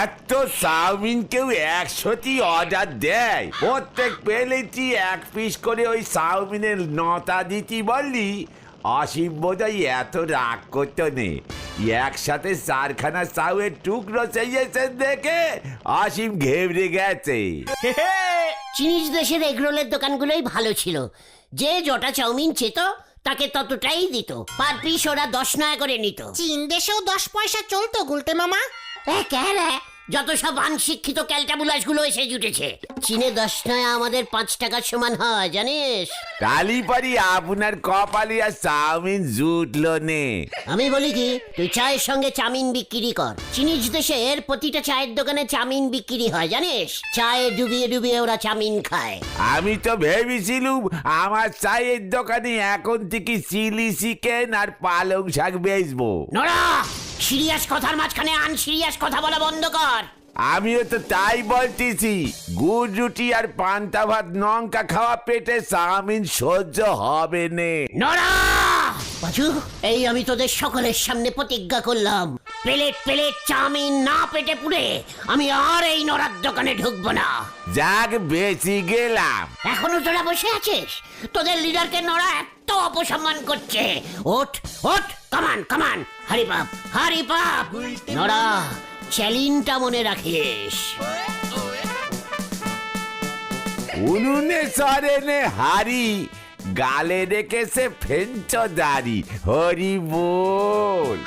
এত চাউমিন কেউ 100টি অর্ডার দেয়, প্রত্যেক প্লেটই 1 পিস করে ওই চাউমিনের নটা দিতি বললি অসীম বোধহয় এত রাগ করতো নে। একসাথে 4খানা চাউয়ের টুকরো চেয়েছেন দেখে অসীম ঘেবড়ে গেছে। চিনিস দেশের এগরোলের দোকানগুলোই ভালো ছিল, যে যটা চাউমিন চেত তাকে ততটাই দিত, পার পিস ওরা 10 নয়া করে নিত। চীন দেশেও 10 পয়সা চলতো গুলটে মামা। যত সব আনশিক্ষিত ক্যালটাবুলাস গুলো এসে জুটেছে। চীনে 10 নয়া আমাদের 5 টাকার সমান হয় জানিস। কালীপাড়ি আপনার কপালে আর চাউমিন জুটলো নে। আমি বলি কি, তুই চায়ের সঙ্গে চাউমিন বিক্রি কর। চিনিস দেশের প্রতিটা চায়ের দোকানে চাউমিন বিক্রি হয় জানিস, চায়ে ডুবিয়ে ডুবিয়ে ওরা চাউমিন খায়। আমি তো ভেবেছিলুম আমার চায়ের দোকানে এখন থেকে চিলি চিকেন আর পালং শাক বেচবো। নোরা, সিরিয়াস কথার মাঝখানে আনসিরিয়াস কথা বলা বন্ধ কর। আমিও তো তাই বলতেছি, গুড় রুটি আর পান্তা ভাত লঙ্কা খাওয়া পেটে চাউমিন সহ্য হবে নে। নোরা বাজু, এই আমি তোদের সকলের সামনে প্রতিজ্ঞা করলাম, প্লেট প্লেট চাউমিন না পেটে পুড়ে আমি আর এই নড়ার দোকানে ঢুকবো না। যাক বেঁচে গেলাম। এখনো তোরা বসে আছিস? তোদের লিডারকে নড়া এত অপসম্মান করছে। ওঠ ওঠ, কামান কামান, হারি পাপ হারি পাপ। নড়া, চ্যালেঞ্জটা মনে রাখিস। উনুনে চড়ে নে হারি, গালে রেখেছে ফেঞ্চ দাড়ি। হরি বল।